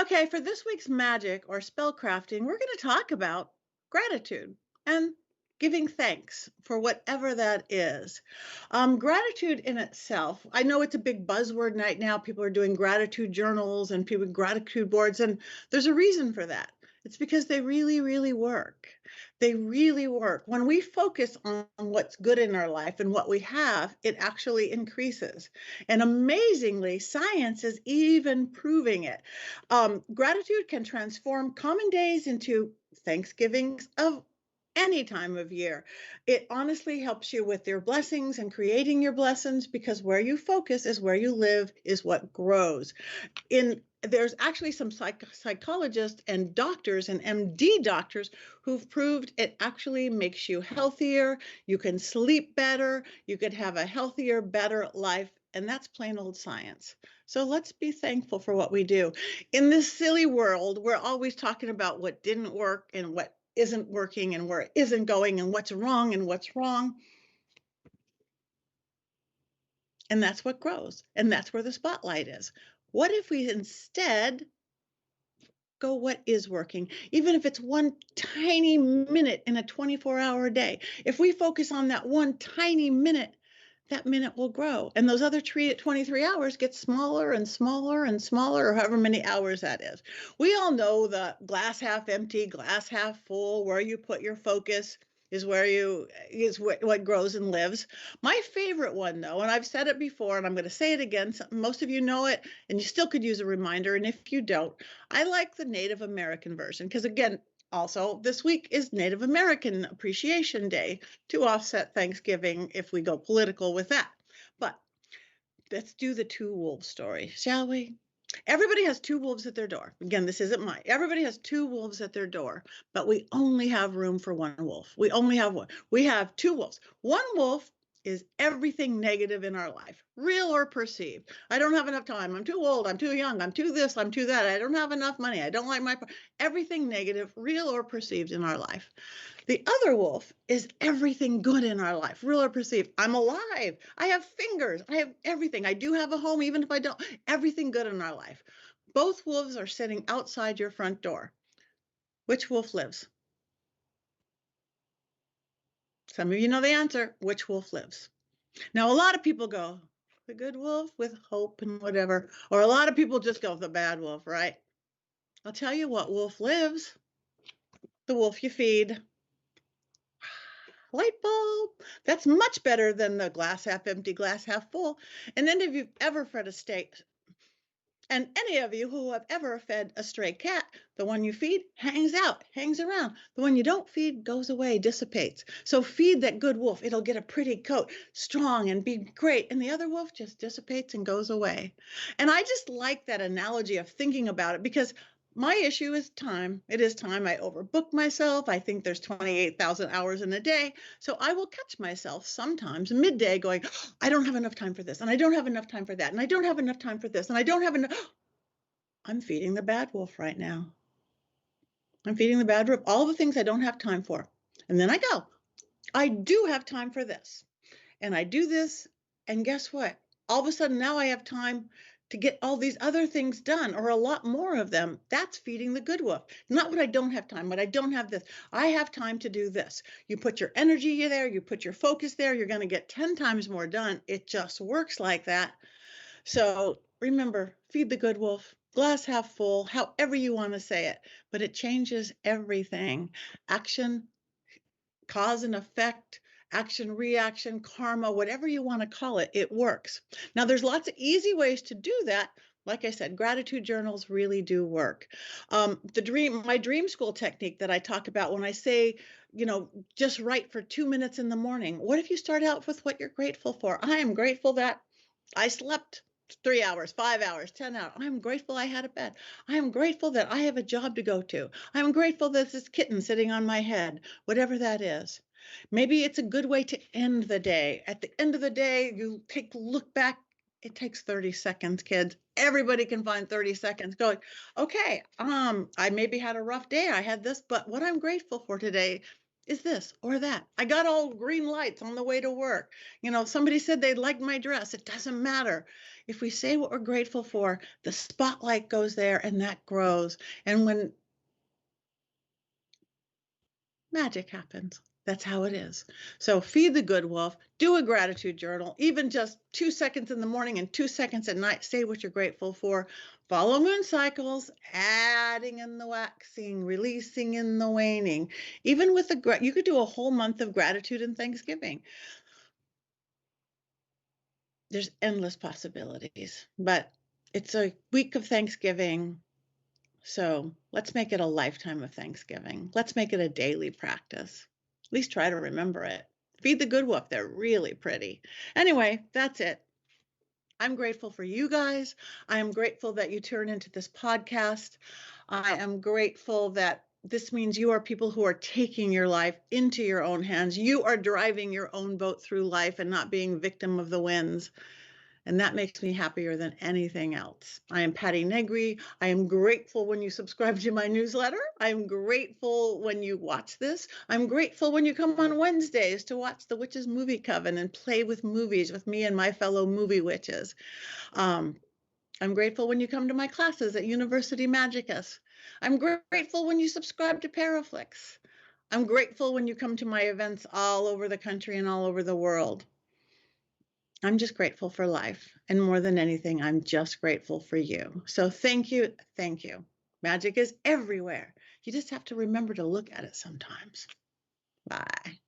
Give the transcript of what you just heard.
Okay, for this week's magic or spell crafting, we're going to talk about gratitude and giving thanks for whatever that is. Gratitude in itself, I know it's a big buzzword right now. People are doing gratitude journals and people gratitude boards, and there's a reason for that. It's because they really, really work. They really work. When we focus on what's good in our life and what we have, it actually increases. And amazingly, science is even proving it. Gratitude can transform common days into Thanksgivings of any time of year. It honestly helps you with your blessings and creating your blessings because where you focus is where you live, is what grows. There's actually some psychologists and doctors and MD doctors who've proved it actually makes you healthier. You can sleep better. You could have a healthier, better life. And that's plain old science. So let's be thankful for what we do. In this silly world, we're always talking about what didn't work and what isn't working and where it isn't going and what's wrong and what's wrong. And that's what grows. And that's where the spotlight is. What if we instead go what is working, even if it's one tiny minute in a 24-hour day? If we focus on that one tiny minute, that minute will grow. And those other 23 hours get smaller and smaller and smaller, or however many hours that is. We all know the glass half empty, glass half full, where you put your focus is what grows and lives. My favorite one, though, and I've said it before, and I'm going to say it again. Most of you know it, and you still could use a reminder. And if you don't, I like the Native American version because, again, also, this week is Native American Appreciation Day to offset Thanksgiving if we go political with that. But let's do the two wolves story, shall we? Everybody has two wolves at their door. Again, this isn't mine. Everybody has two wolves at their door, but we only have room for one wolf. We only have one. We have two wolves. One wolf is everything negative in our life, real or perceived. I don't have enough time. I'm too old. I'm too young. I'm too this. I'm too that. I don't have enough money. I don't like everything negative, real or perceived in our life. The other wolf is everything good in our life, real or perceived. I'm alive. I have fingers. I have everything. I do have a home, even if I don't. Everything good in our life. Both wolves are sitting outside your front door. Which wolf lives? Some of you know the answer. Which wolf lives? Now, a lot of people go, the good wolf with hope and whatever. Or a lot of people just go, the bad wolf, right? I'll tell you what wolf lives. The wolf you feed. Light bulb. That's much better than the glass half empty, glass half full. And then if you've ever fed a stray, and any of you who have ever fed a stray cat, the one you feed hangs out, hangs around. The one you don't feed goes away, dissipates. So feed that good wolf. It'll get a pretty coat, strong and be great. And the other wolf just dissipates and goes away. And I just like that analogy of thinking about it because my issue is time. It is time. I overbook myself. I think there's 28,000 hours in a day. So I will catch myself sometimes midday going, I don't have enough time for this. And I don't have enough time for that. And I don't have enough time for this. And I don't have enough. I'm feeding the bad wolf right now. I'm feeding the bad wolf all the things I don't have time for. And then I go, I do have time for this. And I do this. And guess what? All of a sudden now I have time to get all these other things done, or a lot more of them. That's feeding the good wolf. Not what I don't have time, but I don't have this. I have time to do this. You put your energy there, you put your focus there, you're going to get 10 times more done. It just works like that. So remember, feed the good wolf, glass half full, however you want to say it, but it changes everything. Action, cause and effect, action, reaction, karma, whatever you want to call it, it works. Now, there's lots of easy ways to do that. Like I said, gratitude journals really do work. My dream school technique that I talk about when I say, just write for 2 minutes in the morning. What if you start out with what you're grateful for? I am grateful that I slept 3 hours, 5 hours, 10 hours. I'm grateful I had a bed. I am grateful that I have a job to go to. I'm grateful that this kitten sitting on my head, whatever that is. Maybe it's a good way to end the day. At the end of the day, you look back. It takes 30 seconds, kids. Everybody can find 30 seconds going, okay, I maybe had a rough day. I had this, but what I'm grateful for today is this or that. I got all green lights on the way to work. Somebody said they liked my dress. It doesn't matter. If we say what we're grateful for, the spotlight goes there and that grows. And when magic happens, that's how it is. So feed the good wolf, do a gratitude journal, even just 2 seconds in the morning and 2 seconds at night. Say what you're grateful for. Follow moon cycles, adding in the waxing, releasing in the waning. Even with you could do a whole month of gratitude and Thanksgiving. There's endless possibilities, but it's a week of Thanksgiving. So let's make it a lifetime of Thanksgiving. Let's make it a daily practice. At least try to remember it. Feed the good wolf. They're really pretty. Anyway, that's it. I'm grateful for you guys. I am grateful that you turn into this podcast. I am grateful that this means you are people who are taking your life into your own hands. You are driving your own boat through life and not being victim of the winds. And that makes me happier than anything else. I am Patti Negri. I am grateful when you subscribe to my newsletter. I'm grateful when you watch this. I'm grateful when you come on Wednesdays to watch the Witches Movie Coven and play with movies with me and my fellow movie witches. I'm grateful when you come to my classes at University Magicus. I'm grateful when you subscribe to Paraflix. I'm grateful when you come to my events all over the country and all over the world. I'm just grateful for life. And more than anything, I'm just grateful for you. So thank you. Thank you. Magic is everywhere. You just have to remember to look at it sometimes. Bye.